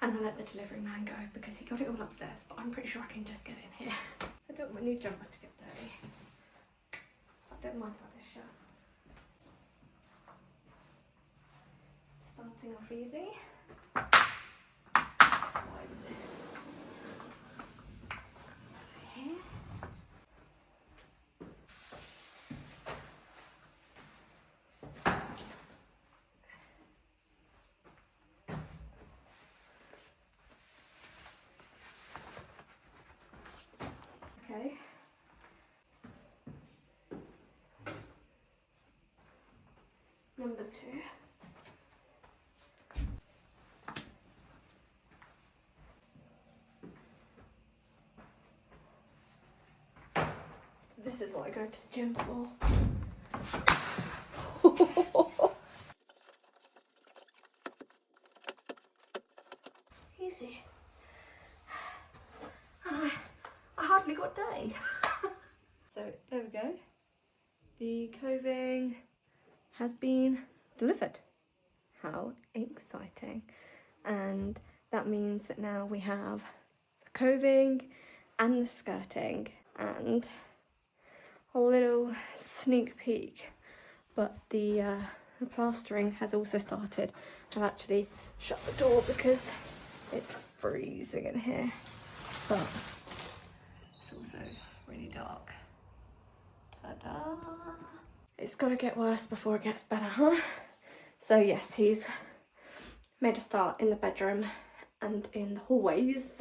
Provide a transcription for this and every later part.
and I let the delivery man go because he got it all upstairs, but I'm pretty sure I can just get in here. I don't want my new jumper to get dirty. I don't mind about this shirt. Starting off easy. Slide this here. Okay. Number 2. This is what I go to the gym for. Easy. And I hardly got dirty. So there we go. The coving has been delivered. How exciting. And that means that now we have the coving and the skirting and a little sneak peek, but the plastering has also started. I've actually shut the door because it's freezing in here, but it's also really dark. Ta-da! It's gotta get worse before it gets better, huh? So yes, he's made a start in the bedroom and in the hallways,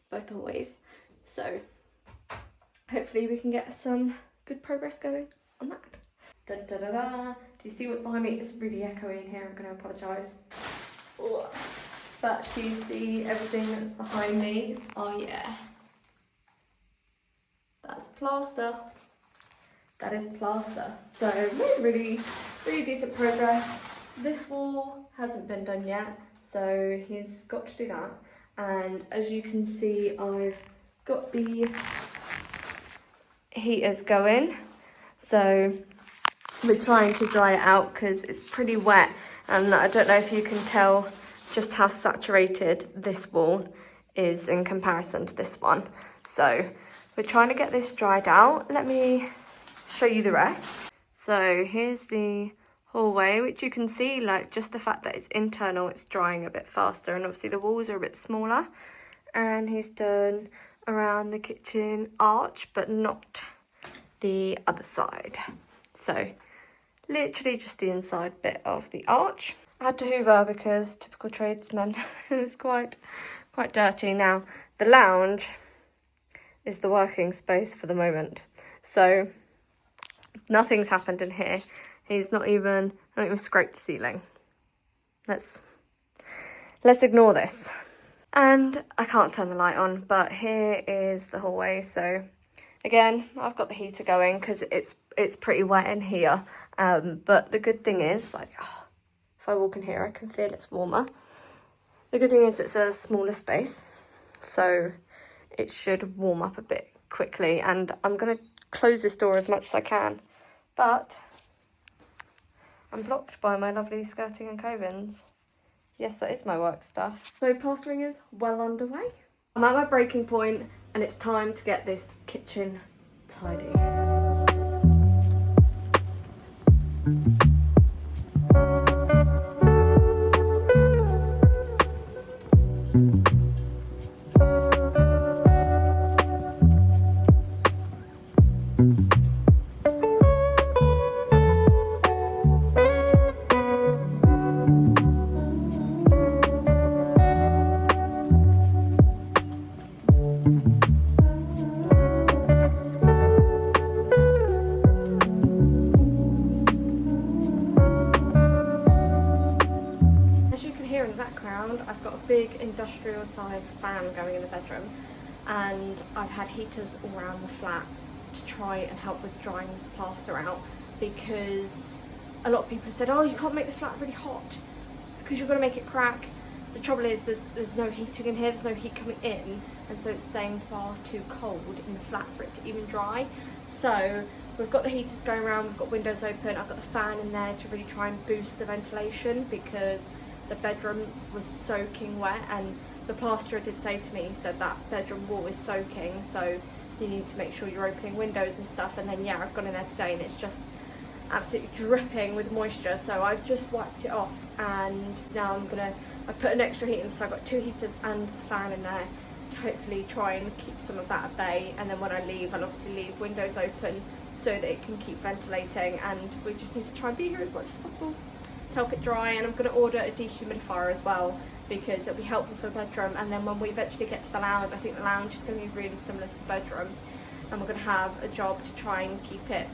both hallways. So hopefully we can get some good progress going on that. Da da da da. Do you see what's behind me? It's really echoey in here. I'm going to apologise. Oh. But do you see everything that's behind me? Oh yeah. That's plaster. That is plaster. So really decent progress. This wall hasn't been done yet, so he's got to do that. And as you can see, I've got the heaters going, so we're trying to dry it out because it's pretty wet, and I don't know if you can tell just how saturated this wall is in comparison to this one. So we're trying to get this dried out. Let me show you the rest. So here's the hallway, which you can see, like, just the fact that it's internal, it's drying a bit faster, and obviously the walls are a bit smaller. And he's done around the kitchen arch, but not the other side. So literally just the inside bit of the arch. I had to hoover because typical tradesman, it was quite dirty. Now the lounge is the working space for the moment, so nothing's happened in here. He's not even scraped the ceiling. Let's ignore this. And I can't turn the light on, but here is the hallway. So again, I've got the heater going because it's pretty wet in here. But the good thing is, like, if I walk in here, I can feel it's warmer. The good thing is it's a smaller space, so it should warm up a bit quickly. And I'm going to close this door as much as I can, but I'm blocked by my lovely skirting and covings. Yes, that is my work stuff. So plastering is well underway. I'm at my breaking point and it's time to get this kitchen tidy. I've got a big industrial size fan going in the bedroom, and I've had heaters all around the flat to try and help with drying this plaster out, because a lot of people have said, oh, you can't make the flat really hot because you're going to make it crack. The trouble is there's no heating in here, there's no heat coming in, and so it's staying far too cold in the flat for it to even dry. So we've got the heaters going around, we've got windows open, I've got the fan in there to really try and boost the ventilation because the bedroom was soaking wet, and the plasterer did say to me, he said that bedroom wall is soaking, so you need to make sure you're opening windows and stuff. And then yeah, I've gone in there today and it's just absolutely dripping with moisture, so I've just wiped it off, and now I put an extra heat in, so I've got 2 heaters and the fan in there to hopefully try and keep some of that at bay. And then when I leave, I'll obviously leave windows open so that it can keep ventilating, and we just need to try and be here as much as possible to help it dry. And I'm going to order a dehumidifier as well, because it'll be helpful for the bedroom. And then when we eventually get to the lounge, I think the lounge is going to be really similar to the bedroom, and we're going to have a job to try and keep it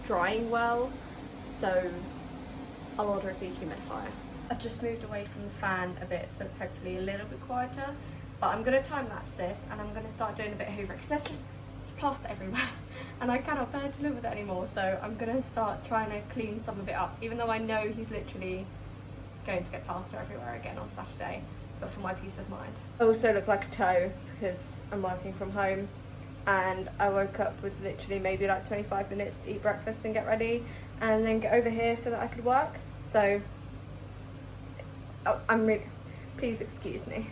drying well, so I'll order a dehumidifier. I've just moved away from the fan a bit, so it's hopefully a little bit quieter, but I'm going to time lapse this and I'm going to start doing a bit of hoovering, because there's just plaster everywhere and I cannot bear to live with it anymore. So I'm going to start trying to clean some of it up, even though I know he's literally going to get plaster everywhere again on Saturday, but for my peace of mind. I also look like a toe because I'm working from home, and I woke up with literally maybe like 25 minutes to eat breakfast and get ready and then get over here so that I could work. So please excuse me.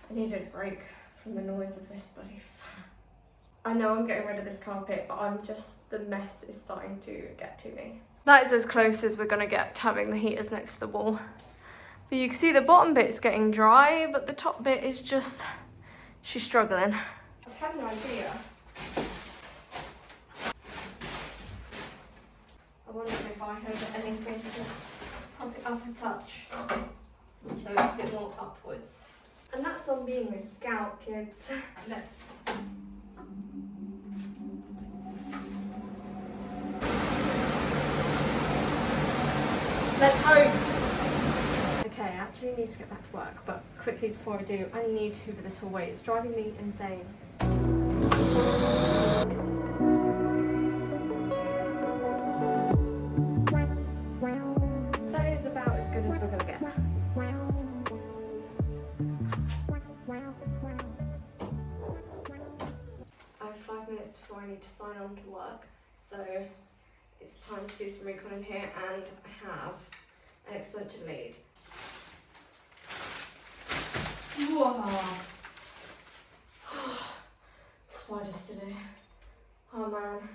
I needed a break from the noise of this bloody fan. I know I'm getting rid of this carpet, but the mess is starting to get to me. That is as close as we're gonna get to having the heaters next to the wall. But you can see the bottom bit's getting dry, but the top bit is just, she's struggling. I've had an idea. I wonder if I have anything to pump it up a touch, so it's a bit more upwards. And that's on being a scout, kids. Let's hope. Okay, I actually need to get back to work, but quickly before I do, I need to hoover this hallway. It's driving me insane. That is about as good as we're gonna get. I have 5 minutes before I need to sign on to work, so it's time to do some recon in here, and I have an extension lead. Whoa! Spiders today. Oh man.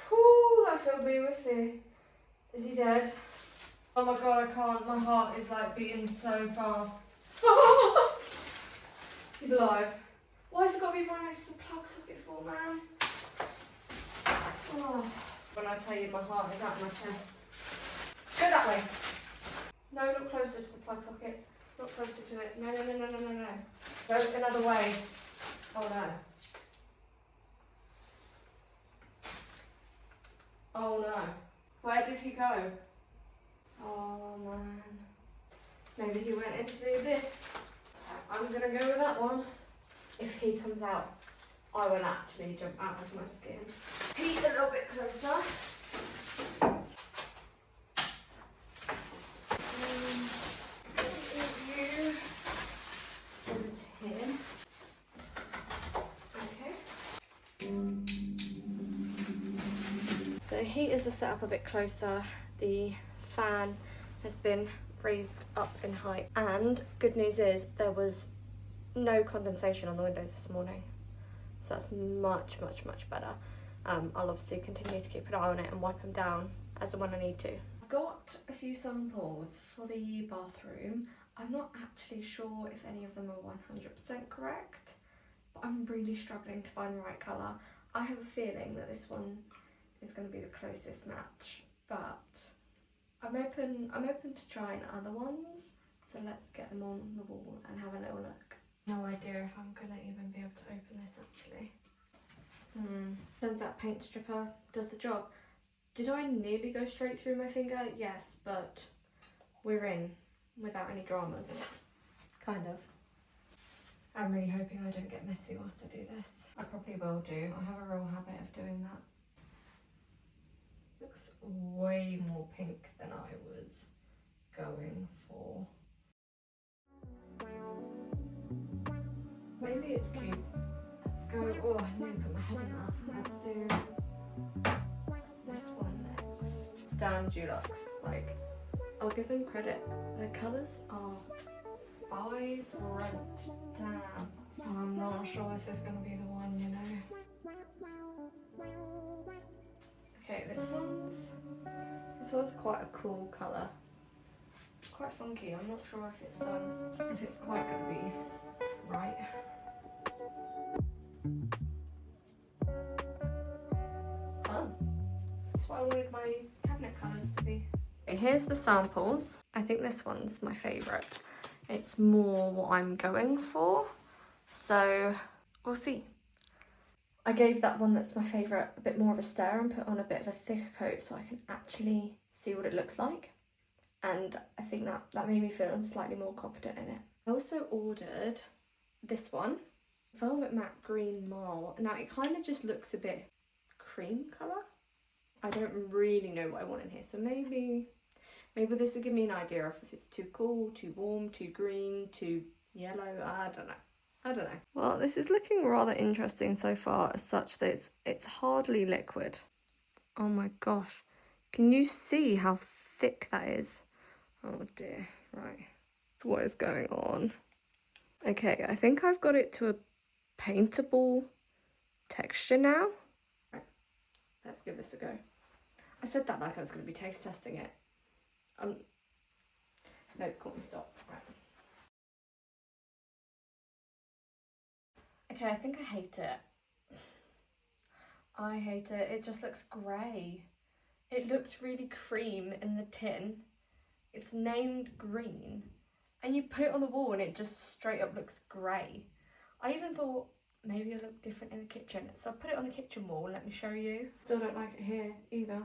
Whew, that filled me with fear. Is he dead? Oh my god, I can't. My heart is like beating so fast. He's alive. Why has it got to be right next to the plug socket for, man? Oh. When I tell you my heart is out of my chest. Go that way. No, not closer to the plug socket. Not closer to it. No, no, no, no, no, no, no. Go another way. Oh no. Oh no. Where did he go? Oh man. Maybe he went into the abyss. I'm gonna go with that one. If he comes out, I will actually jump out of my skin. Heat a little bit closer. You over to here. Okay. So the heaters are set up a bit closer. The fan has been raised up in height, and good news is there was no condensation on the windows this morning, so that's much better. I'll obviously continue to keep an eye on it and wipe them down as and when I need to. I've got a few samples for the bathroom. I'm not actually sure if any of them are 100% correct, but I'm really struggling to find the right colour. I have a feeling that this one is going to be the closest match, but I'm open to trying other ones, so let's get them on the wall and have a little look. No idea if I'm gonna even be able to open this actually. Turns out paint stripper does the job. Did I nearly go straight through my finger? Yes, but we're in without any dramas. Kind of. I'm really hoping I don't get messy whilst I do this. I probably will do. I have a real habit of doing that. Looks way more pink than I was going for. Maybe it's cute. Let's go. Oh, I nearly put my head in that. Let's do this one next. Damn Dulux. Like, I'll give them credit. The colours are vibrant. Damn. I'm not sure this is going to be the one, you know. Okay, this one's quite a cool colour. Quite funky. I'm not sure if it's quite going to be right. Fun. That's what I wanted my cabinet colours to be. Okay, here's the samples. I think this one's my favourite. It's more what I'm going for. So we'll see. I gave that one that's my favourite a bit more of a stir and put on a bit of a thicker coat so I can actually see what it looks like. And I think that made me feel slightly more confident in it. I also ordered this one, Velvet Matte Green Marl. Now it kind of just looks a bit cream colour. I don't really know what I want in here, so maybe this will give me an idea of if it's too cool, too warm, too green, too yellow. I don't know. Well, this is looking rather interesting so far, as such that it's hardly liquid. Oh my gosh. Can you see how thick that is? Oh dear, right. What is going on? Okay, I think I've got it to a paintable texture now. Right, let's give this a go. I said that like I was going to be taste testing it. No, caught me stop. Right. Okay, I think I hate it. I hate it. It just looks grey. It looked really cream in the tin. It's named green. And you put it on the wall and it just straight up looks grey. I even thought maybe it'll look different in the kitchen. So I put it on the kitchen wall. Let me show you. Still don't like it here either.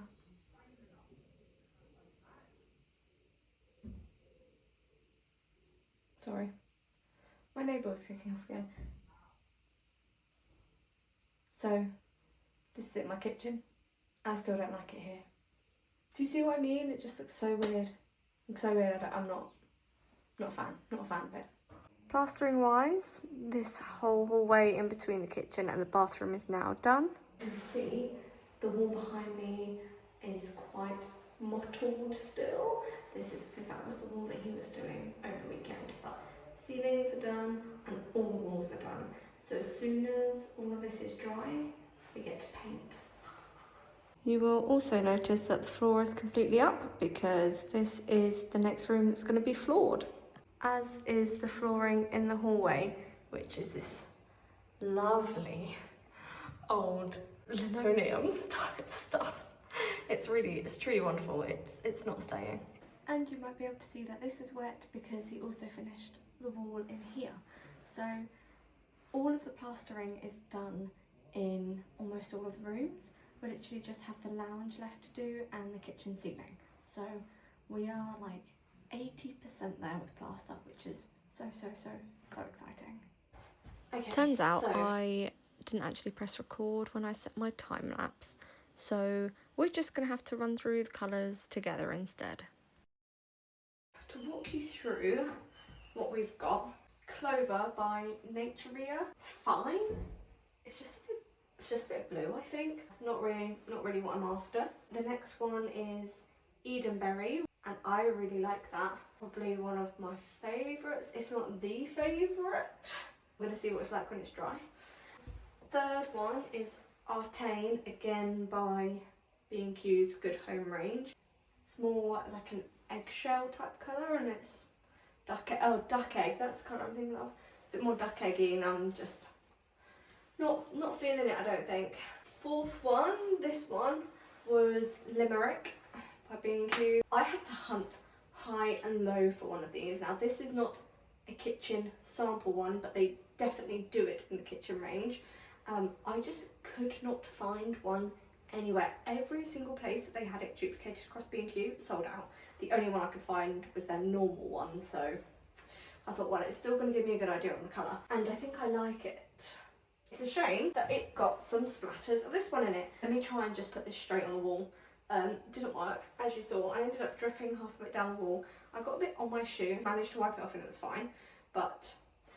Sorry. My neighbour was kicking off again. So, this is it in my kitchen. I still don't like it here. Do you see what I mean? It just looks so weird. It's so weird. I'm not a fan. Not a fan of it. Plastering wise, this whole hallway in between the kitchen and the bathroom is now done. You can see the wall behind me is quite mottled still. This is because that was the wall that he was doing over the weekend. But ceilings are done and all the walls are done. So as soon as all of this is dry, we get to paint. You will also notice that the floor is completely up because this is the next room that's going to be floored. As is the flooring in the hallway, which is this lovely old linoleum type stuff. It's truly wonderful. It's not staying. And you might be able to see that this is wet because he also finished the wall in here. So all of the plastering is done in almost all of the rooms. We literally just have the lounge left to do and the kitchen ceiling. So we are like 80% there with plaster, which is so exciting. Okay, turns out I didn't actually press record when I set my time lapse, so we're just gonna have to run through the colours together instead. To walk you through what we've got, Clover by Naturia. It's fine. It's just a bit blue, I think. Not really what I'm after. The next one is Edenberry, and I really like that. Probably one of my favourites, if not the favourite. I'm gonna see what it's like when it's dry. Third one is Artane, again by B&Q's Good Home range. It's more like an eggshell type colour, and it's duck egg, that's the colour I'm thinking of. A bit more duck eggy, and I'm just not feeling it, I don't think. Fourth one, this one, was Limerick by B&Q. I had to hunt high and low for one of these. Now this is not a kitchen sample one, but they definitely do it in the kitchen range. I just could not find one anywhere. Every single place that they had it duplicated across B&Q sold out. The only one I could find was their normal one, so I thought, well, it's still going to give me a good idea on the colour, and I think I like it. It's a shame that it got some splatters of this one in it. Let me try and just put this straight on the wall. Didn't work, as you saw. I ended up dripping half of it down the wall. I got a bit on my shoe, managed to wipe it off and it was fine, but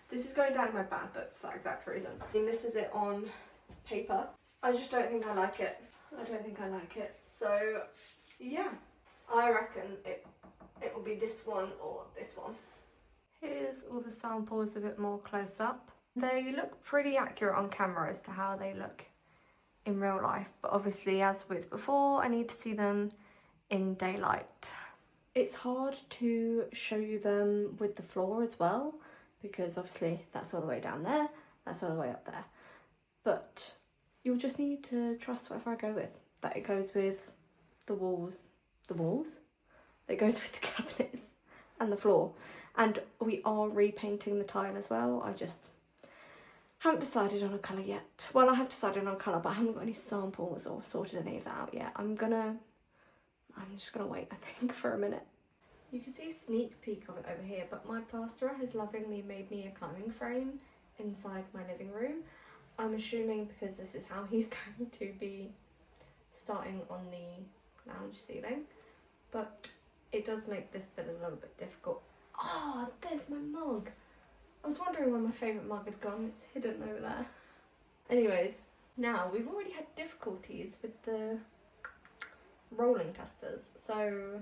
this is going down in my bad books for that exact reason. I think this is it on paper. I just don't think I like it. I don't think I like it. So yeah, I reckon it will be this one or this one. Here's all the samples a bit more close up. They look pretty accurate on camera as to how they look in real life, but obviously, as with before, I need to see them in daylight. It's hard to show you them with the floor as well, because obviously that's all the way down there, that's all the way up there. But you'll just need to trust whatever I go with, that it goes with the walls, it goes with the cabinets and the floor. And we are repainting the tile as well. I just haven't decided on a colour yet. Well, I have decided on a colour, but I haven't got any samples or sorted any of that out yet. I'm just gonna wait, I think, for a minute. You can see a sneak peek of it over here, but my plasterer has lovingly made me a climbing frame inside my living room. I'm assuming because this is how he's going to be starting on the lounge ceiling, but it does make this bit a little bit difficult. Oh, there's my mug. I was wondering where my favourite mug had gone. It's hidden over there. Anyways, now we've already had difficulties with the rolling testers, so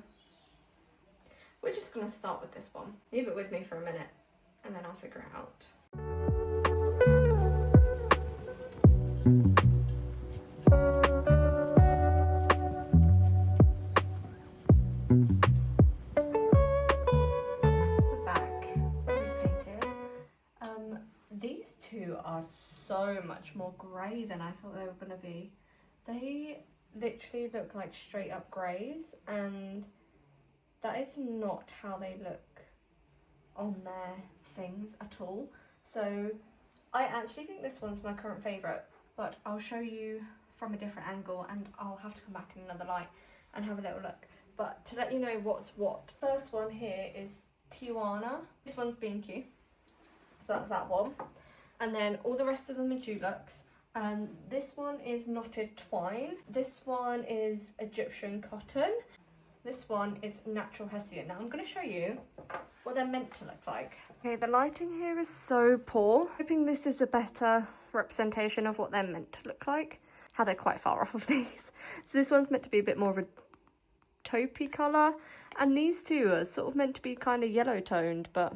we're just going to start with this one. Leave it with me for a minute and then I'll figure it out. These two are so much more grey than I thought they were going to be. They literally look like straight up greys, and that is not how they look on their things at all. So I actually think this one's my current favourite, but I'll show you from a different angle and I'll have to come back in another light and have a little look. But to let you know what's what, first one here is Tijuana. This one's B&Q. So that's that one. And then all the rest of them are Dulux. This one is knotted twine. This one is Egyptian cotton. This one is natural hessian. Now I'm going to show you what they're meant to look like. Okay, the lighting here is so poor. Hoping this is a better representation of what they're meant to look like. How they're quite far off of these. So this one's meant to be a bit more of a taupey colour. And these two are sort of meant to be kind of yellow toned, but...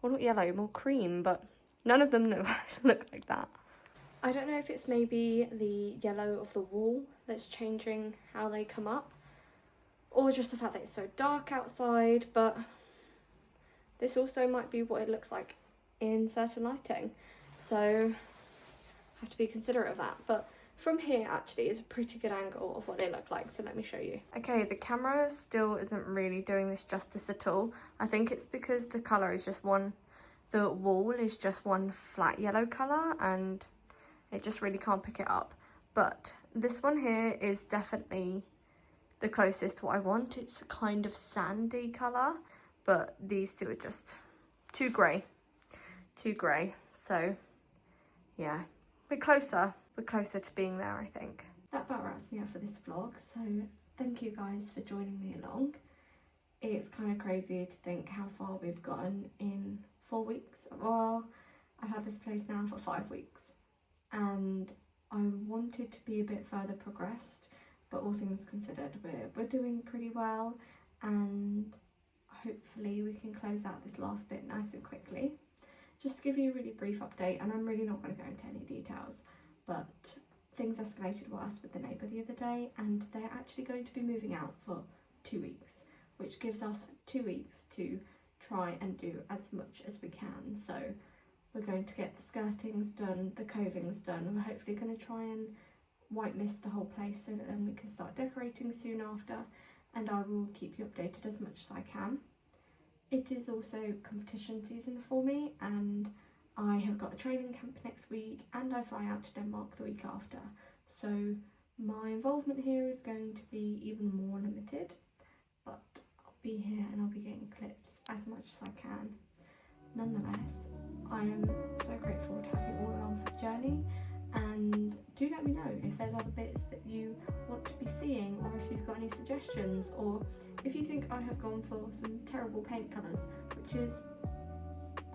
well, not yellow, more cream, but none of them look like that. I don't know if it's maybe the yellow of the wall that's changing how they come up, or just the fact that it's so dark outside, but this also might be what it looks like in certain lighting, so I have to be considerate of that. But from here actually is a pretty good angle of what they look like, so let me show you. Okay, the camera still isn't really doing this justice at all. I think it's because the colour is just one, the wall is just one flat yellow colour and it just really can't pick it up. But this one here is definitely the closest to what I want. It's a kind of sandy colour, but these two are just too grey. So yeah, we're closer to being there, I think. That about wraps me up for this vlog, so thank you guys for joining me along. It's kind of crazy to think how far we've gotten in 4 weeks. Well, I've had this place now for 5 weeks and I wanted to be a bit further progressed, but all things considered, we're doing pretty well, and hopefully we can close out this last bit nice and quickly. Just to give you a really brief update, and I'm really not going to go into any details, but things escalated worse with the neighbour the other day, and they're actually going to be moving out for 2 weeks, which gives us 2 weeks to try and do as much as we can. So we're going to get the skirtings done, the covings done, and we're hopefully going to try and white mist the whole place so that then we can start decorating soon after, and I will keep you updated as much as I can. It is also competition season for me, and I have got a training camp next week and I fly out to Denmark the week after, so my involvement here is going to be even more limited, but I'll be here and I'll be getting clips as much as I can. nonetheless, I am so grateful to have you all along for the journey, and do let me know if there's other bits that you want to be seeing, or if you've got any suggestions, or if you think I have gone for some terrible paint colours, which is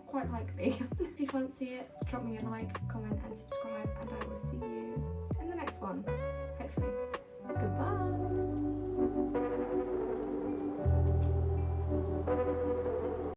quite likely. If you fancy it, drop me a like, comment and subscribe.